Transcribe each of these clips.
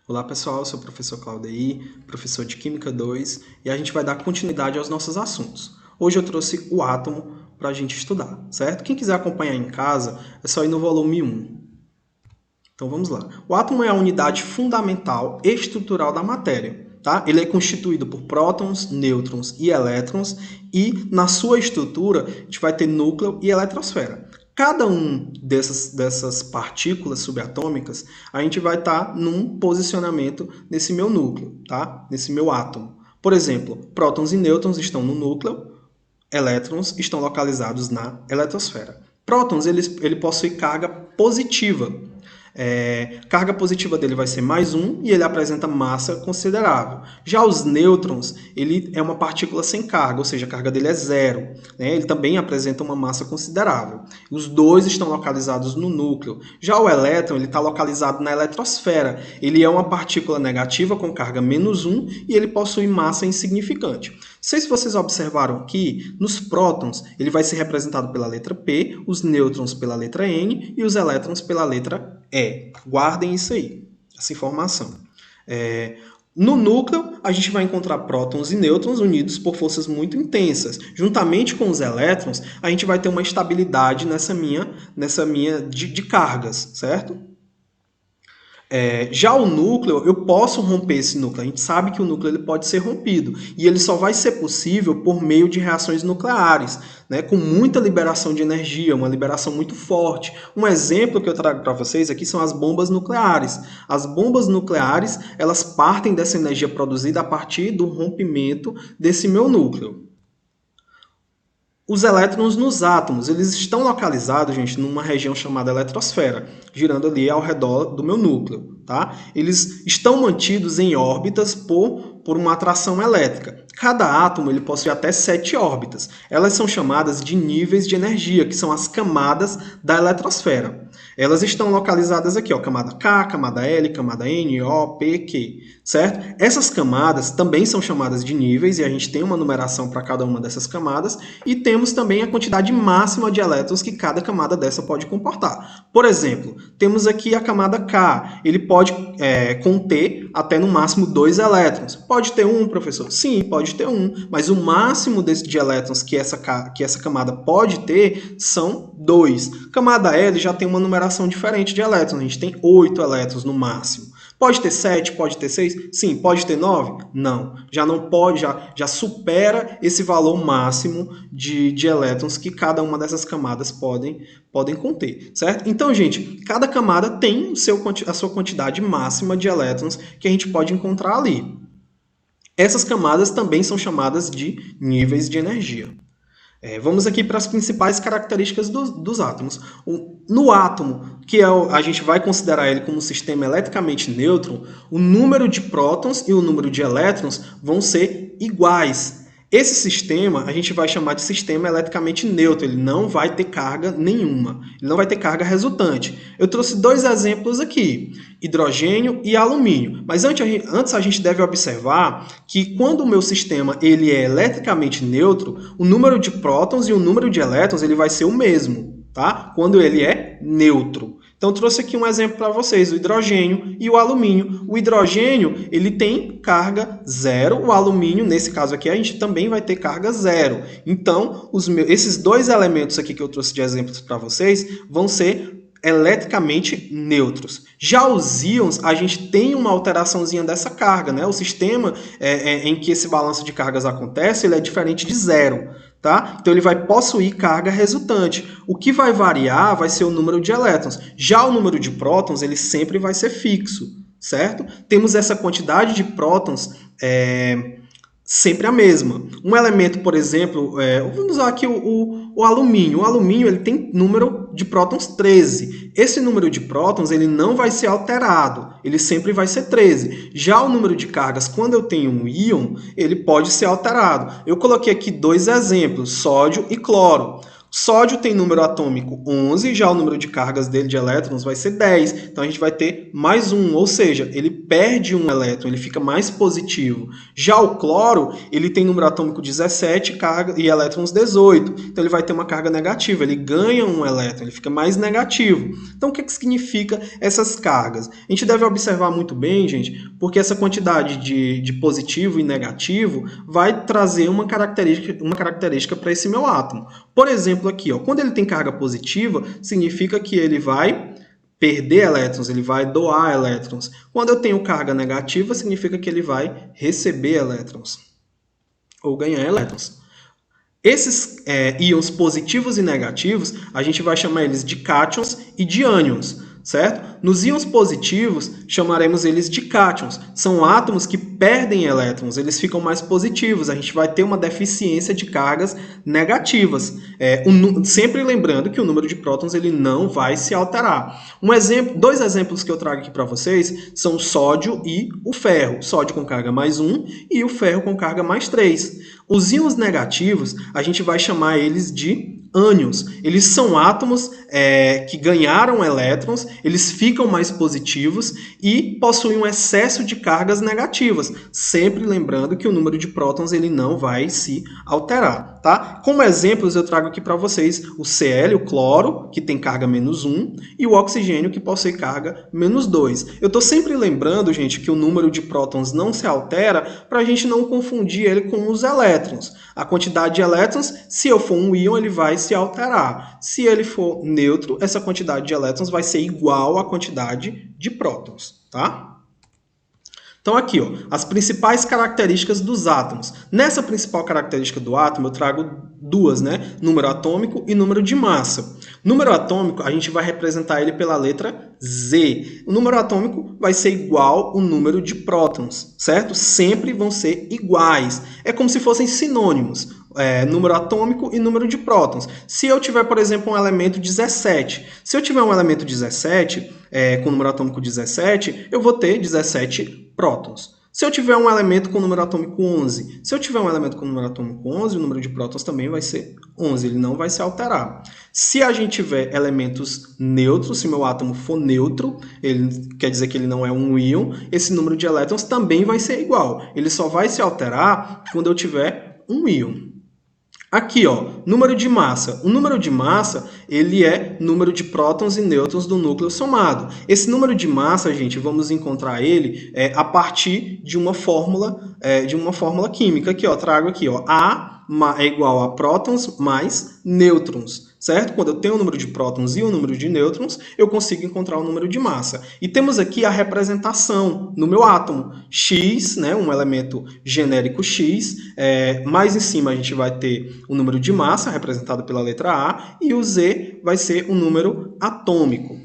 Olá pessoal, eu sou o professor Claudei, professor de Química 2, e a gente vai dar continuidade aos nossos assuntos. Hoje eu trouxe o átomo para a gente estudar, certo? Quem quiser acompanhar em casa, é só ir no volume 1. Então vamos lá. O átomo é a unidade fundamental estrutural da matéria. Tá? Ele é constituído por prótons, nêutrons e elétrons, e na sua estrutura a gente vai ter núcleo e eletrosfera. Cada um dessas partículas subatômicas, a gente vai estar num posicionamento nesse meu núcleo, tá? Nesse meu átomo. Por exemplo, prótons e nêutrons estão no núcleo, elétrons estão localizados na eletrosfera. Prótons, ele possui carga positiva. Carga positiva dele vai ser mais 1 e ele apresenta massa considerável. Já os nêutrons, ele é uma partícula sem carga, ou seja, a carga dele é zero. Né? Ele também apresenta uma massa considerável. Os dois estão localizados no núcleo. Já o elétron, ele está localizado na eletrosfera. Ele é uma partícula negativa com carga menos 1 e ele possui massa insignificante. Não sei se vocês observaram que nos prótons ele vai ser representado pela letra P, os nêutrons pela letra N e os elétrons pela letra E. Guardem isso aí, essa informação. No núcleo, a gente vai encontrar prótons e nêutrons unidos por forças muito intensas. Juntamente com os elétrons, a gente vai ter uma estabilidade nessa minha de cargas, certo? Já o núcleo, eu posso romper esse núcleo. A gente sabe que o núcleo ele pode ser rompido. E ele só vai ser possível por meio de reações nucleares, né, com muita liberação de energia, uma liberação muito forte. Um exemplo que eu trago para vocês aqui são as bombas nucleares. As bombas nucleares, elas partem dessa energia produzida a partir do rompimento desse meu núcleo. Os elétrons nos átomos, eles estão localizados, gente, numa região chamada eletrosfera, girando ali ao redor do meu núcleo, tá? Eles estão mantidos em órbitas por uma atração elétrica. Cada átomo ele possui até 7 órbitas. Elas são chamadas de níveis de energia, que são as camadas da eletrosfera. Elas estão localizadas aqui, ó, camada K, camada L, camada N, O, P, Q, certo? Essas camadas também são chamadas de níveis, e a gente tem uma numeração para cada uma dessas camadas, e temos também a quantidade máxima de elétrons que cada camada dessa pode comportar. Por exemplo, temos aqui a camada K, ele pode conter até no máximo 2 elétrons. Pode ter um, professor? Sim, pode ter um, mas o máximo de elétrons que essa camada pode ter são 2. Camada L já tem uma numeração diferente de elétrons, a gente tem 8 elétrons no máximo. Pode ter 7, pode ter 6? Sim. Pode ter 9? Não. Já não pode, já supera esse valor máximo de elétrons que cada uma dessas camadas podem conter, certo? Então, gente, cada camada tem a sua quantidade máxima de elétrons que a gente pode encontrar ali. Essas camadas também são chamadas de níveis de energia. Vamos aqui para as principais características dos átomos. No átomo, a gente vai considerar ele como um sistema eletricamente neutro, o número de prótons e o número de elétrons vão ser iguais. Esse sistema a gente vai chamar de sistema eletricamente neutro, ele não vai ter carga nenhuma, ele não vai ter carga resultante. Eu trouxe 2 exemplos aqui, hidrogênio e alumínio. Mas antes a gente deve observar que quando o meu sistema ele é eletricamente neutro, o número de prótons e o número de elétrons ele vai ser o mesmo, tá? Quando ele é neutro. Então, eu trouxe aqui um exemplo para vocês, o hidrogênio e o alumínio. O hidrogênio, ele tem carga zero, o alumínio, nesse caso aqui, a gente também vai ter carga zero. Então, esses 2 elementos aqui que eu trouxe de exemplos para vocês vão ser eletricamente neutros. Já os íons, a gente tem uma alteraçãozinha dessa carga, né? O sistema em que esse balanço de cargas acontece, ele é diferente de zero. Tá? Então, ele vai possuir carga resultante. O que vai variar vai ser o número de elétrons. Já o número de prótons, ele sempre vai ser fixo, certo? Temos essa quantidade de prótons sempre a mesma. Um elemento, por exemplo, vamos usar aqui o alumínio. O alumínio ele tem número de prótons 13. Esse número de prótons ele não vai ser alterado, ele sempre vai ser 13. Já o número de cargas, quando eu tenho um íon, ele pode ser alterado. Eu coloquei aqui 2 exemplos, sódio e cloro. Sódio tem número atômico 11, já o número de cargas dele de elétrons vai ser 10. Então a gente vai ter mais um, ou seja, ele perde um elétron, ele fica mais positivo. Já o cloro, ele tem número atômico 17 carga, e elétrons 18. Então ele vai ter uma carga negativa, ele ganha um elétron, ele fica mais negativo. Então o que significa essas cargas? A gente deve observar muito bem, gente, porque essa quantidade de positivo e negativo vai trazer uma característica para esse meu átomo. Por exemplo, aqui, ó, quando ele tem carga positiva, significa que ele vai perder elétrons, ele vai doar elétrons. Quando eu tenho carga negativa, significa que ele vai receber elétrons ou ganhar elétrons. Esses íons positivos e negativos, a gente vai chamar eles de cátions e de ânions, certo? Nos íons positivos, chamaremos eles de cátions. São átomos que perdem elétrons, eles ficam mais positivos. A gente vai ter uma deficiência de cargas negativas. Sempre lembrando que o número de prótons ele não vai se alterar. Dois exemplos que eu trago aqui para vocês são o sódio e o ferro. Sódio com carga mais 1 e o ferro com carga mais 3. Os íons negativos, a gente vai chamar eles de ânions. Eles são átomos que ganharam elétrons, eles ficam mais positivos e possuem um excesso de cargas negativas. Sempre lembrando que o número de prótons ele não vai se alterar, tá? Como exemplos, eu trago aqui para vocês o Cl, o cloro, que tem carga menos 1, e o oxigênio, que possui carga menos 2. Eu estou sempre lembrando, gente, que o número de prótons não se altera para a gente não confundir ele com os elétrons. A quantidade de elétrons, se eu for um íon, ele vai se alterar. Se ele for neutro, essa quantidade de elétrons vai ser igual à quantidade de prótons, tá? Então aqui, ó, as principais características dos átomos. Nessa principal característica do átomo, eu trago duas, né? Número atômico e número de massa. Número atômico, a gente vai representar ele pela letra Z. O número atômico vai ser igual ao número de prótons, certo? Sempre vão ser iguais. É como se fossem sinônimos. Número atômico e número de prótons. Se eu tiver, por exemplo, um elemento 17, se eu tiver um elemento 17, com número atômico 17, eu vou ter 17 prótons. Se eu tiver um elemento com número atômico 11, se eu tiver um elemento com número atômico 11, o número de prótons também vai ser 11, ele não vai se alterar. Se a gente tiver elementos neutros, se meu átomo for neutro, ele quer dizer que ele não é um íon, esse número de elétrons também vai ser igual. Ele só vai se alterar quando eu tiver um íon. Aqui, ó, número de massa. O número de massa, ele é número de prótons e nêutrons do núcleo somado. Esse número de massa, gente, vamos encontrar ele a partir de uma fórmula química. Aqui, ó, trago aqui, ó, A é igual a prótons mais nêutrons, certo? Quando eu tenho o número de prótons e o número de nêutrons, eu consigo encontrar o número de massa. E temos aqui a representação no meu átomo. X, né, um elemento genérico X, mais em cima a gente vai ter o número de massa, representado pela letra A, e o Z vai ser o número atômico.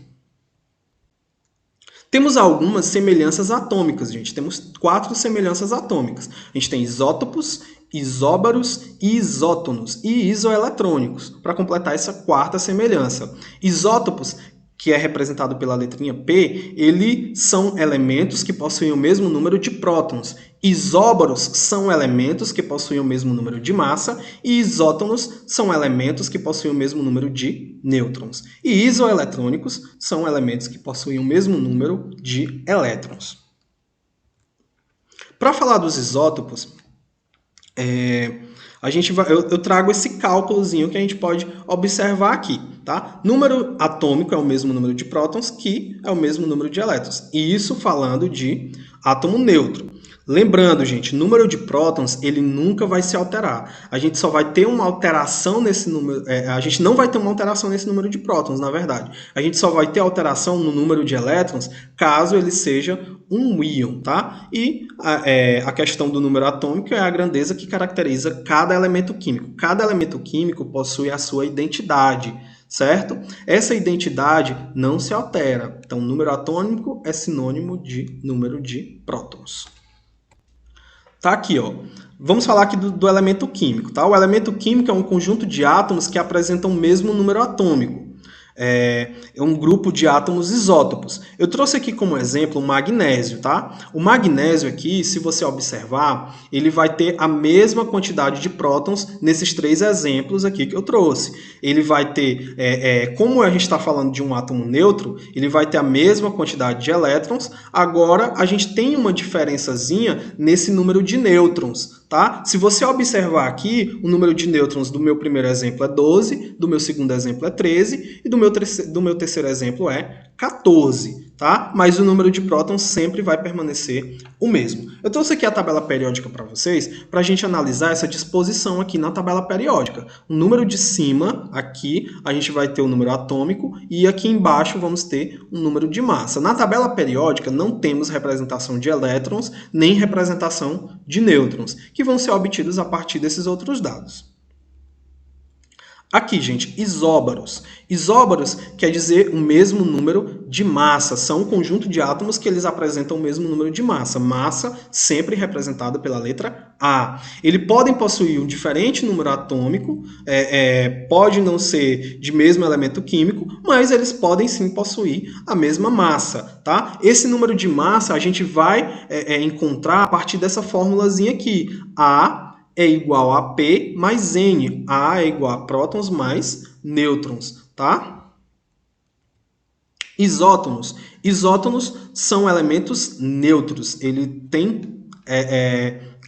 Temos algumas semelhanças atômicas, gente. Temos 4 semelhanças atômicas. A gente tem isótopos, isóbaros, isótonos e isoeletrônicos, para completar essa 4ª semelhança. Isótopos, que é representado pela letrinha P, eles são elementos que possuem o mesmo número de prótons. Isóbaros são elementos que possuem o mesmo número de massa e isótonos são elementos que possuem o mesmo número de nêutrons. E isoeletrônicos são elementos que possuem o mesmo número de elétrons. Para falar dos isótopos, eu trago esse cálculozinho que a gente pode observar aqui, tá? Número atômico é o mesmo número de prótons, que é o mesmo número de elétrons. E isso falando de átomo neutro. Lembrando, gente, número de prótons, ele nunca vai se alterar. A gente só vai ter uma alteração nesse número... a gente não vai ter uma alteração nesse número de prótons, na verdade. A gente só vai ter alteração no número de elétrons caso ele seja um íon, tá? E a questão do número atômico é a grandeza que caracteriza cada elemento químico. Cada elemento químico possui a sua identidade, certo? Essa identidade não se altera. Então, número atômico é sinônimo de número de prótons. Tá aqui, ó. Vamos falar aqui do elemento químico, tá? O elemento químico é um conjunto de átomos que apresentam o mesmo número atômico. é um grupo de átomos isótopos. Eu trouxe aqui como exemplo o magnésio, tá? O magnésio aqui, se você observar, ele vai ter a mesma quantidade de prótons nesses três exemplos aqui que eu trouxe. Ele vai ter, como a gente está falando de um átomo neutro, ele vai ter a mesma quantidade de elétrons. Agora, a gente tem uma diferençazinha nesse número de nêutrons, tá? Se você observar aqui, o número de nêutrons do meu primeiro exemplo é 12, do meu segundo exemplo é 13 e do meu terceiro exemplo é 14, tá? Mas o número de prótons sempre vai permanecer o mesmo. Eu trouxe aqui a tabela periódica para vocês, para a gente analisar essa disposição aqui na tabela periódica. O número de cima, aqui, a gente vai ter o número atômico e aqui embaixo vamos ter o número de massa. Na tabela periódica não temos representação de elétrons, nem representação de nêutrons, que vão ser obtidos a partir desses outros dados. Aqui, gente, isóbaros. Isóbaros quer dizer o mesmo número de massa. São um conjunto de átomos que eles apresentam o mesmo número de massa. Massa sempre representada pela letra A. Eles podem possuir um diferente número atômico, pode não ser de mesmo elemento químico, mas eles podem sim possuir a mesma massa, tá? Esse número de massa a gente vai encontrar a partir dessa formulazinha aqui. A é igual a P mais N. A é igual a prótons mais nêutrons, tá? Isótonos. Isótonos são elementos neutros. Ele tem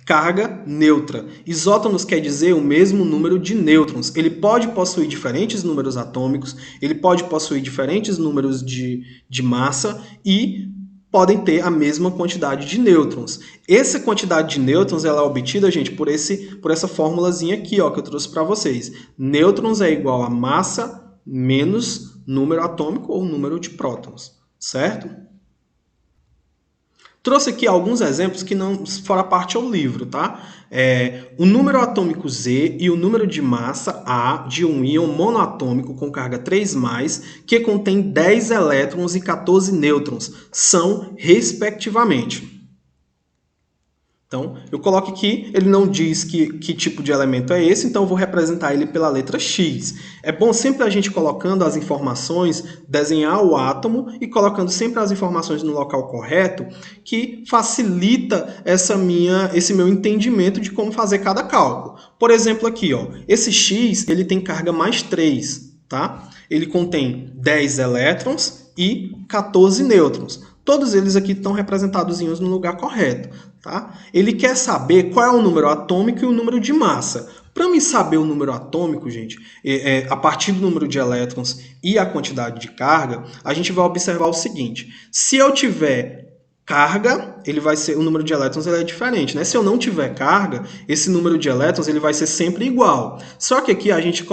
carga neutra. Isótonos quer dizer o mesmo número de nêutrons. Ele pode possuir diferentes números atômicos, ele pode possuir diferentes números de massa e podem ter a mesma quantidade de nêutrons. Essa quantidade de nêutrons ela é obtida, gente, por essa formulazinha aqui, ó, que eu trouxe para vocês. Nêutrons é igual a massa menos número atômico ou número de prótons, certo? Trouxe aqui alguns exemplos que não fora parte ao livro, tá? O número atômico Z e o número de massa A de um íon monoatômico com carga 3+, que contém 10 elétrons e 14 nêutrons, são, respectivamente. Então, eu coloco aqui, ele não diz que tipo de elemento é esse, então eu vou representar ele pela letra X. É bom sempre a gente colocando as informações, desenhar o átomo e colocando sempre as informações no local correto, que facilita esse meu entendimento de como fazer cada cálculo. Por exemplo, aqui, ó, esse X ele tem carga mais 3, tá? Ele contém 10 elétrons e 14 nêutrons. Todos eles aqui estão representados no lugar correto, tá? Ele quer saber qual é o número atômico e o número de massa. Para mim saber o número atômico, gente, a partir do número de elétrons e a quantidade de carga, a gente vai observar o seguinte. Se eu tiver carga, o número de elétrons ele é diferente, né? Se eu não tiver carga, esse número de elétrons ele vai ser sempre igual. Só que aqui a gente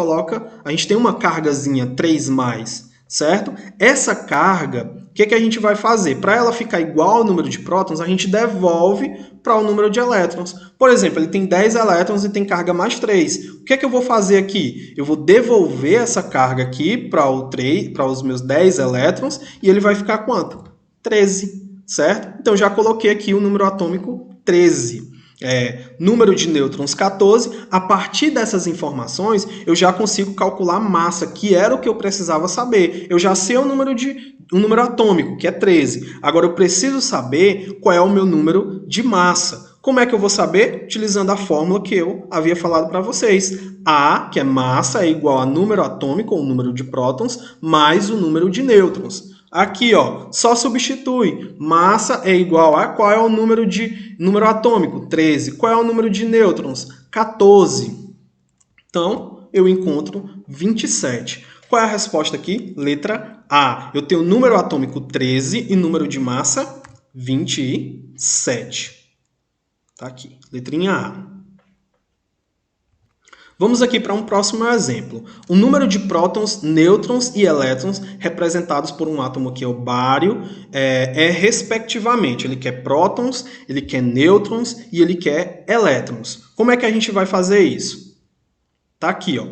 tem uma cargazinha 3+, certo? Essa carga, o que a gente vai fazer? Para ela ficar igual ao número de prótons, a gente devolve para o número de elétrons. Por exemplo, ele tem 10 elétrons e tem carga mais 3. O que eu vou fazer aqui? Eu vou devolver essa carga aqui para os meus 10 elétrons e ele vai ficar quanto? 13, certo? Então, já coloquei aqui o número atômico 13. Número de nêutrons 14, a partir dessas informações eu já consigo calcular a massa, que era o que eu precisava saber. Eu já sei o número atômico, que é 13. Agora eu preciso saber qual é o meu número de massa. Como é que eu vou saber? Utilizando a fórmula que eu havia falado para vocês. A, que é massa, é igual a número atômico, ou número de prótons, mais o número de nêutrons. Aqui, ó, só substitui. Massa é igual a qual é o número atômico? 13. Qual é o número de nêutrons? 14. Então, eu encontro 27. Qual é a resposta aqui? Letra A. Eu tenho número atômico 13 e número de massa 27. Tá aqui, letrinha A. Vamos aqui para um próximo exemplo. O número de prótons, nêutrons e elétrons representados por um átomo que é o bário respectivamente. Ele quer prótons, ele quer nêutrons e ele quer elétrons. Como é que a gente vai fazer isso? Tá aqui, ó.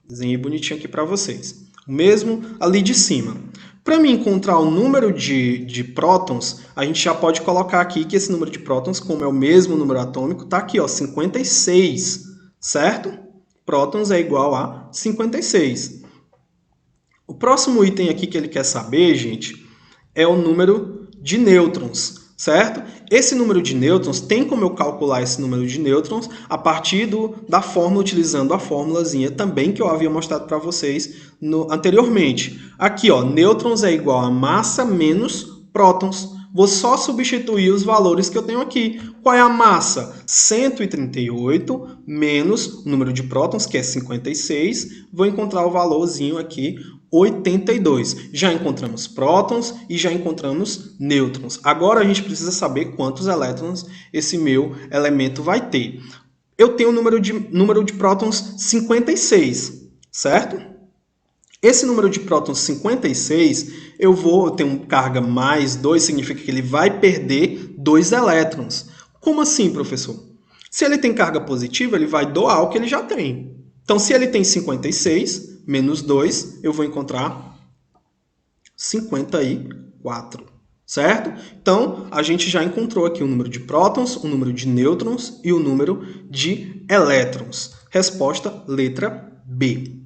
Desenhei bonitinho aqui para vocês. O mesmo ali de cima. Para me encontrar o número de prótons, a gente já pode colocar aqui que esse número de prótons, como é o mesmo número atômico, tá aqui, ó, 56, certo? Prótons é igual a 56. O próximo item aqui que ele quer saber, gente, é o número de nêutrons, certo? Esse número de nêutrons, tem como eu calcular esse número de nêutrons a partir da fórmula, utilizando a formulazinha também que eu havia mostrado para vocês anteriormente. Aqui, ó, nêutrons é igual a massa menos prótons. Vou só substituir os valores que eu tenho aqui. Qual é a massa? 138 menos o número de prótons, que é 56. Vou encontrar o valorzinho aqui, 82. Já encontramos prótons e já encontramos nêutrons. Agora a gente precisa saber quantos elétrons esse meu elemento vai ter. Eu tenho o número de prótons 56, certo? Esse número de prótons 56, eu tenho carga mais 2, significa que ele vai perder 2 elétrons. Como assim, professor? Se ele tem carga positiva, ele vai doar o que ele já tem. Então, se ele tem 56, menos 2, eu vou encontrar 54, certo? Então, a gente já encontrou aqui o número de prótons, o número de nêutrons e o número de elétrons. Resposta, letra B.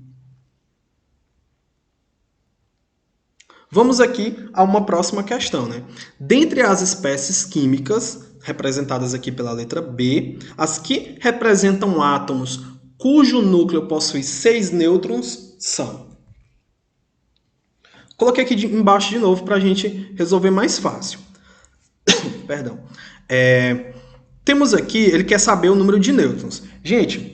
Vamos aqui a uma próxima questão, né? Dentre as espécies químicas, representadas aqui pela letra B, as que representam átomos cujo núcleo possui 6 nêutrons são. Coloquei aqui embaixo de novo para a gente resolver mais fácil. Perdão. Temos aqui, ele quer saber o número de nêutrons. Gente,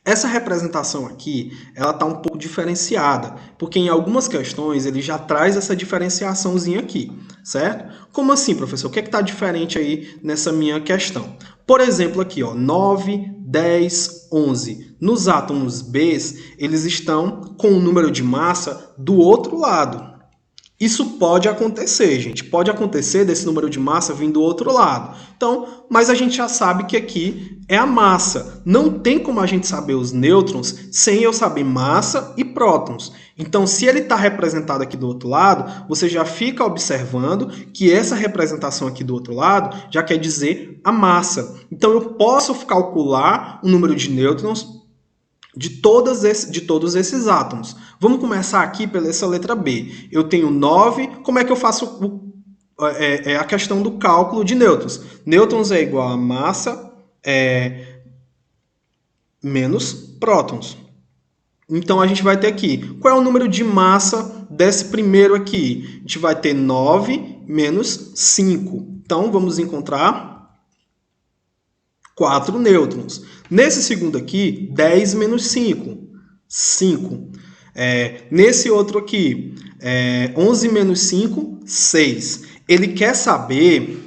essa representação aqui, ela está um pouco diferenciada, porque em algumas questões ele já traz essa diferenciaçãozinha aqui, certo? Como assim, professor? O que é que está diferente aí nessa minha questão? Por exemplo, aqui, ó, 9, 10, 11. Nos átomos B, eles estão com o número de massa do outro lado. Isso pode acontecer, gente. Pode acontecer desse número de massa vir do outro lado. Então, mas a gente já sabe que aqui é a massa. Não tem como a gente saber os nêutrons sem eu saber massa e prótons. Então, se ele está representado aqui do outro lado, você já fica observando que essa representação aqui do outro lado já quer dizer a massa. Então, eu posso calcular o número de nêutrons de todos esses átomos. Vamos começar aqui pela essa letra B. Eu tenho 9, como é que eu faço a questão do cálculo de nêutrons? Nêutrons é igual a massa menos prótons. Então, a gente vai ter aqui, qual é o número de massa desse primeiro aqui? A gente vai ter 9 menos 5. Então, vamos encontrar 4 nêutrons. Nesse segundo aqui, 10 menos 5, 5. Nesse outro aqui, 11 menos 5, 6. Ele quer saber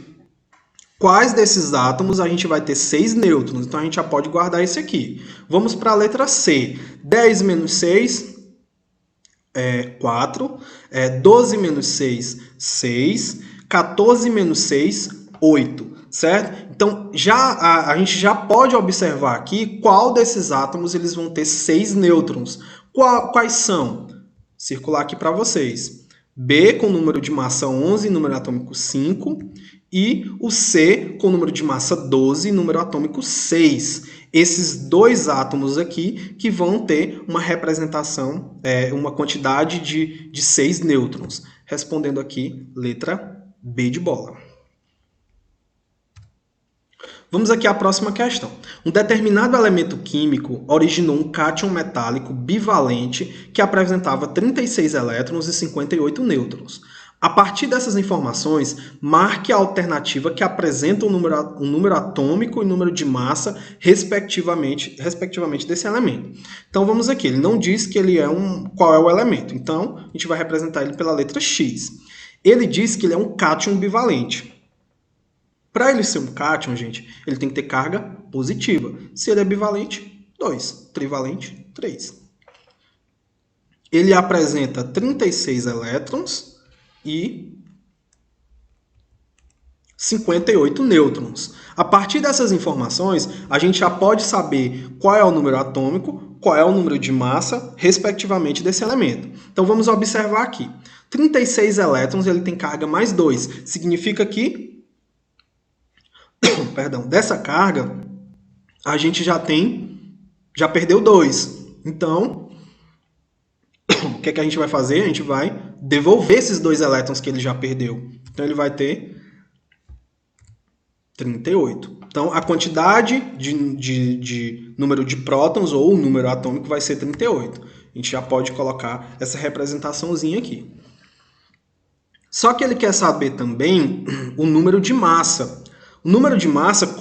quais desses átomos a gente vai ter 6 nêutrons. Então, a gente já pode guardar esse aqui. Vamos para a letra C. 10 menos 6, 4. 12 menos 6, 6. 14 menos 6, 8. Certo? Então, a gente já pode observar aqui qual desses átomos eles vão ter 6 nêutrons. Quais são? Circular aqui para vocês. B com número de massa 11, número atômico 5. E o C com número de massa 12, número atômico 6. Esses dois átomos aqui que vão ter uma representação, uma quantidade de 6 nêutrons. Respondendo aqui, letra B de bola. Vamos aqui à próxima questão. Um determinado elemento químico originou um cátion metálico bivalente que apresentava 36 elétrons e 58 nêutrons. A partir dessas informações, marque a alternativa que apresenta um número atômico e número de massa, respectivamente desse elemento. Então, vamos aqui. Ele não diz que ele qual é o elemento. Então, a gente vai representar ele pela letra X. Ele diz que ele é um cátion bivalente. Para ele ser um cátion, gente, ele tem que ter carga positiva. Se ele é bivalente, 2. Trivalente, 3. Ele apresenta 36 elétrons e 58 nêutrons. A partir dessas informações, a gente já pode saber qual é o número atômico, qual é o número de massa, respectivamente, desse elemento. Então, vamos observar aqui. 36 elétrons, ele tem carga mais 2. Significa que dessa carga, a gente já perdeu 2. Então, O que é que a gente vai fazer? A gente vai devolver esses 2 elétrons que ele já perdeu. Então, ele vai ter 38. Então, a quantidade de número de prótons ou o número atômico vai ser 38. A gente já pode colocar essa representaçãozinha aqui. Só que ele quer saber também o número de massa. O número de massa,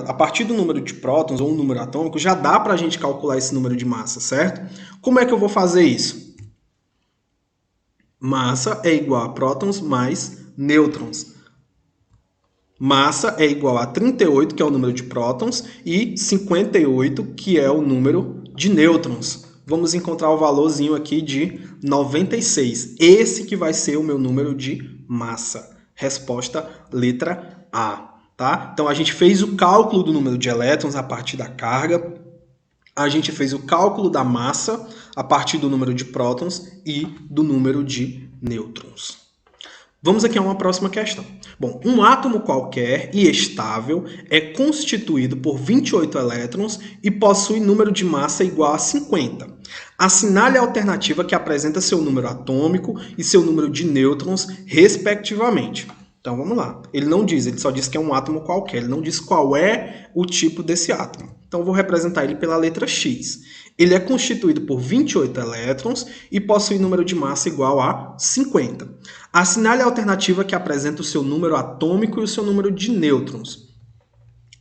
a partir do número de prótons ou o número atômico, já dá para a gente calcular esse número de massa, certo? Como é que eu vou fazer isso? Massa é igual a prótons mais nêutrons. Massa é igual a 38, que é o número de prótons, e 58, que é o número de nêutrons. Vamos encontrar o valorzinho aqui de 96. Esse que vai ser o meu número de massa. Resposta letra A. Tá? Então, a gente fez o cálculo do número de elétrons a partir da carga. A gente fez o cálculo da massa a partir do número de prótons e do número de nêutrons. Vamos aqui a uma próxima questão. Bom, um átomo qualquer e estável é constituído por 28 elétrons e possui número de massa igual a 50. Assinale a alternativa que apresenta seu número atômico e seu número de nêutrons, respectivamente. Então, vamos lá. Ele não diz, ele só diz que é um átomo qualquer. Ele não diz qual é o tipo desse átomo. Então, eu vou representar ele pela letra X. Ele é constituído por 28 elétrons e possui número de massa igual a 50. Assinale a alternativa que apresenta o seu número atômico e o seu número de nêutrons.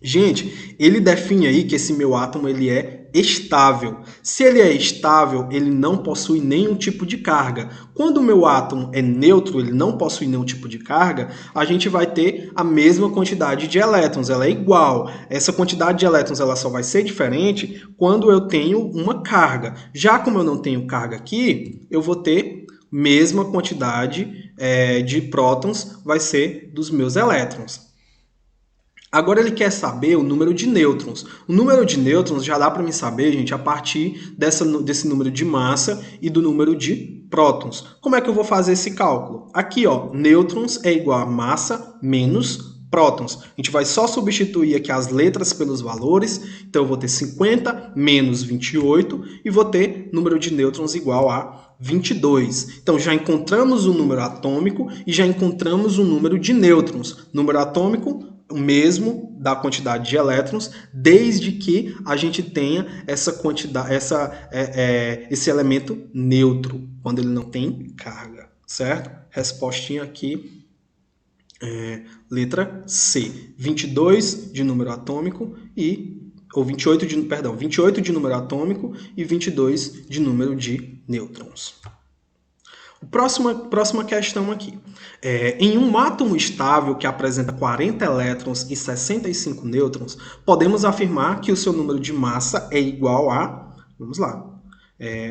Gente, ele define aí que esse meu átomo ele é estável. Se ele é estável, ele não possui nenhum tipo de carga. Quando o meu átomo é neutro, ele não possui nenhum tipo de carga, a gente vai ter a mesma quantidade de elétrons, ela é igual. Essa quantidade de elétrons ela só vai ser diferente quando eu tenho uma carga. Já como eu não tenho carga aqui, eu vou ter mesma quantidade de prótons, vai ser dos meus elétrons. Agora ele quer saber o número de nêutrons. O número de nêutrons já dá para me saber, gente, a partir desse número de massa e do número de prótons. Como é que eu vou fazer esse cálculo? Aqui, ó, nêutrons é igual a massa menos prótons. A gente vai só substituir aqui as letras pelos valores. Então, eu vou ter 50 menos 28 e vou ter número de nêutrons igual a 22. Então, já encontramos o número atômico e já encontramos o número de nêutrons. Número atômico, o mesmo da quantidade de elétrons, desde que a gente tenha essa quantidade, esse elemento neutro, quando ele não tem carga, certo? Respostinha aqui, letra C. 22 de número atômico ou 28 de número atômico e 22 de número de nêutrons. Próxima questão aqui. Em um átomo estável que apresenta 40 elétrons e 65 nêutrons, podemos afirmar que o seu número de massa é igual a... Vamos lá.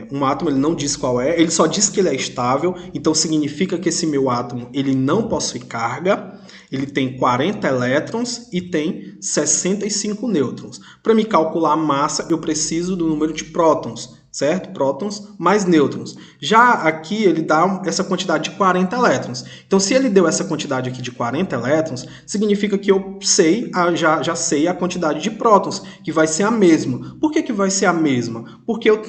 Um átomo ele não diz qual é, ele só diz que ele é estável, então significa que esse meu átomo ele não possui carga, ele tem 40 elétrons e tem 65 nêutrons. Para me calcular a massa, eu preciso do número de prótons, certo? Prótons mais nêutrons. Já aqui ele dá essa quantidade de 40 elétrons. Então, se ele deu essa quantidade aqui de 40 elétrons, significa que eu sei, já sei a quantidade de prótons, que vai ser a mesma. Por que vai ser a mesma? Porque eu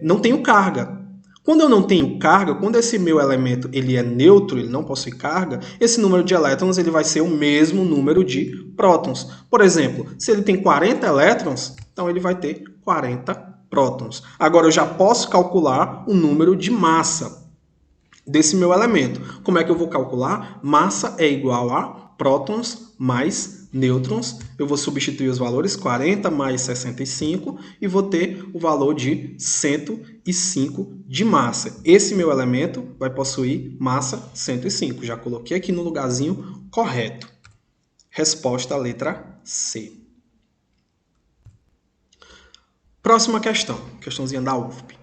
não tenho carga. Quando eu não tenho carga, quando esse meu elemento ele é neutro, ele não possui carga, esse número de elétrons ele vai ser o mesmo número de prótons. Por exemplo, se ele tem 40 elétrons, então ele vai ter 40 prótons. Agora eu já posso calcular o número de massa desse meu elemento. Como é que eu vou calcular? Massa é igual a prótons mais nêutrons. Eu vou substituir os valores 40 mais 65 e vou ter o valor de 105 de massa. Esse meu elemento vai possuir massa 105. Já coloquei aqui no lugarzinho correto. Resposta, letra C. Próxima questão, questãozinha da UFP.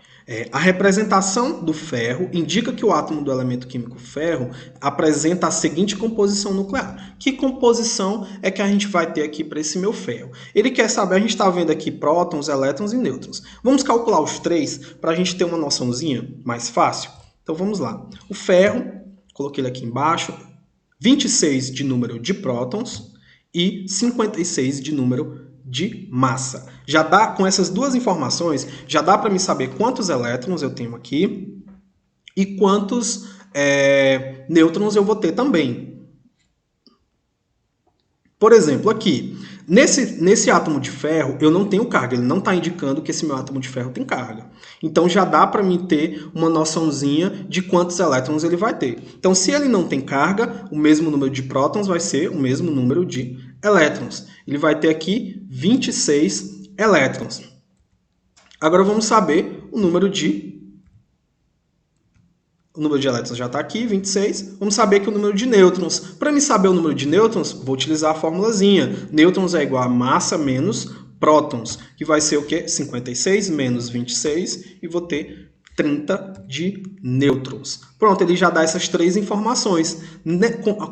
A representação do ferro indica que o átomo do elemento químico ferro apresenta a seguinte composição nuclear. Que composição é que a gente vai ter aqui para esse meu ferro? Ele quer saber, a gente está vendo aqui prótons, elétrons e nêutrons. Vamos calcular os três para a gente ter uma noçãozinha mais fácil? Então vamos lá. O ferro, coloquei ele aqui embaixo, 26 de número de prótons e 56 de número de massa. Já dá, com essas duas informações, já dá para me saber quantos elétrons eu tenho aqui e quantos nêutrons eu vou ter também. Por exemplo, aqui, nesse átomo de ferro, eu não tenho carga, ele não está indicando que esse meu átomo de ferro tem carga. Então já dá para mim ter uma noçãozinha de quantos elétrons ele vai ter. Então, se ele não tem carga, o mesmo número de prótons vai ser o mesmo número de elétrons. Ele vai ter aqui 26 elétrons. Agora vamos saber o número de elétrons já está aqui, 26. Vamos saber que o número de nêutrons. Para me saber o número de nêutrons, vou utilizar a formulazinha. Nêutrons é igual a massa menos prótons, que vai ser o quê? 56 menos 26, e vou ter 30 de nêutrons. Pronto, ele já dá essas três informações.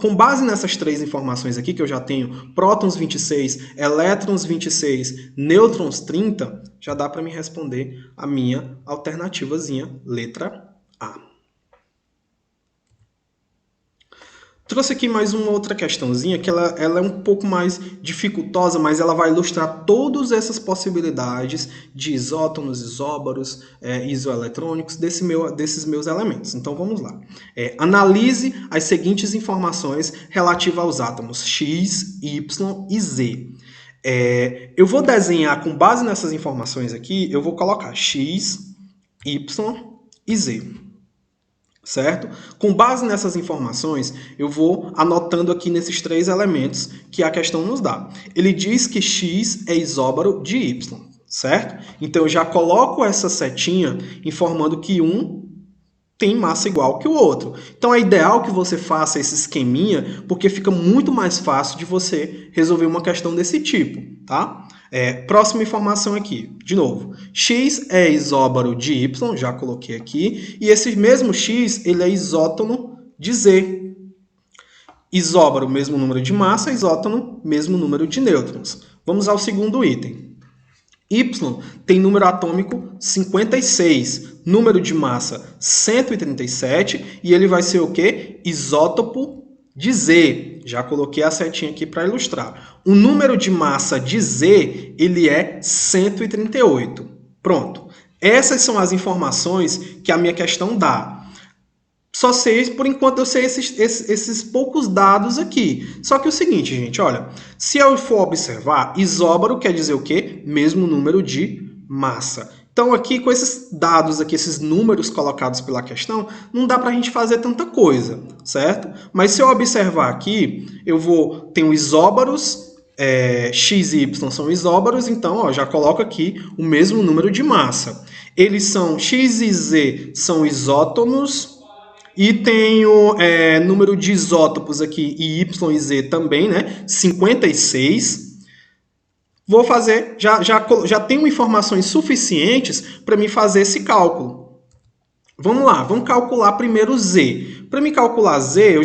Com base nessas três informações aqui, que eu já tenho prótons 26, elétrons 26, nêutrons 30, já dá para me responder a minha alternativazinha, letra A. Trouxe aqui mais uma outra questãozinha que ela é um pouco mais dificultosa, mas ela vai ilustrar todas essas possibilidades de isótonos, isóbaros, isoeletrônicos desses meus elementos. Então vamos lá. Analise as seguintes informações relativas aos átomos X, Y e Z. Eu vou desenhar, com base nessas informações aqui, eu vou colocar X, Y e Z. Certo? Com base nessas informações, eu vou anotando aqui nesses três elementos que a questão nos dá. Ele diz que X é isóbaro de Y, certo? Então, eu já coloco essa setinha informando que um tem massa igual que o outro. Então, é ideal que você faça esse esqueminha, porque fica muito mais fácil de você resolver uma questão desse tipo, tá? Próxima informação aqui, de novo, X é isóbaro de Y, já coloquei aqui, e esse mesmo X, ele é isótono de Z. Isóbaro, mesmo número de massa, isótono, mesmo número de nêutrons. Vamos ao segundo item. Y tem número atômico 56, número de massa 137, e ele vai ser o quê? Isótopo de Z. Já coloquei a setinha aqui para ilustrar. O número de massa de Z, ele é 138. Pronto. Essas são as informações que a minha questão dá. Só sei, por enquanto, eu sei esses poucos dados aqui. Só que é o seguinte, gente, olha. Se eu for observar, isóbaro quer dizer o quê? Mesmo número de massa. Então, aqui, com esses dados aqui, esses números colocados pela questão, não dá para a gente fazer tanta coisa, certo? Mas se eu observar aqui, tenho isóbaros, X e Y são isóbaros, então, ó, já coloco aqui o mesmo número de massa. Eles são, X e Z são isótonos, e tenho número de isótopos aqui, e Y e Z também, né? 56. Vou fazer, já tenho informações suficientes para me fazer esse cálculo. Vamos lá, vamos calcular primeiro Z. Para me calcular Z,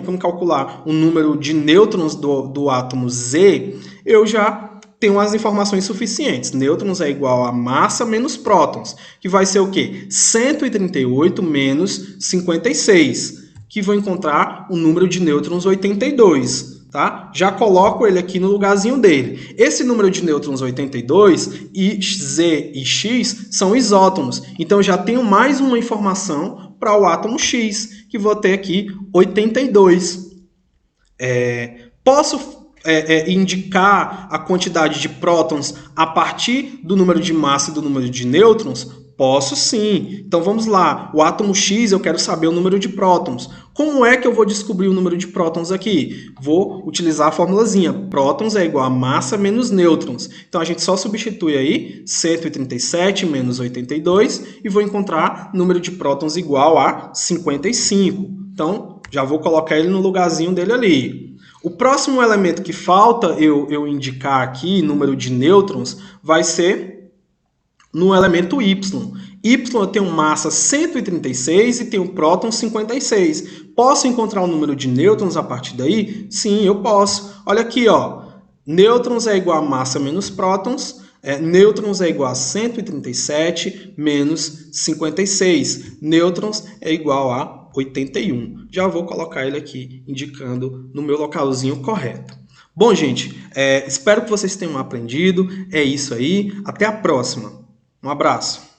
vamos calcular o número de nêutrons do átomo Z, eu já tenho as informações suficientes. Nêutrons é igual a massa menos prótons, que vai ser o quê? 138 menos 56, que vou encontrar o número de nêutrons 82. Tá? Já coloco ele aqui no lugarzinho dele. Esse número de nêutrons 82, e Z e X são isótonos. Então, já tenho mais uma informação para o átomo X, que vou ter aqui 82. Posso indicar a quantidade de prótons a partir do número de massa e do número de nêutrons? Posso sim. Então vamos lá. O átomo X eu quero saber o número de prótons. Como é que eu vou descobrir o número de prótons aqui? Vou utilizar a formulazinha. Prótons é igual a massa menos nêutrons. Então a gente só substitui aí 137 menos 82 e vou encontrar número de prótons igual a 55. Então já vou colocar ele no lugarzinho dele ali. O próximo elemento que falta eu indicar aqui, número de nêutrons, vai ser no elemento Y. Y eu tenho massa 136 e tenho prótons 56. Posso encontrar o número de nêutrons a partir daí? Sim, eu posso. Olha aqui, ó. Nêutrons é igual a massa menos prótons. Nêutrons é igual a 137 menos 56. Nêutrons é igual a 81. Já vou colocar ele aqui, indicando no meu localzinho correto. Bom, gente, espero que vocês tenham aprendido. É isso aí. Até a próxima. Um abraço.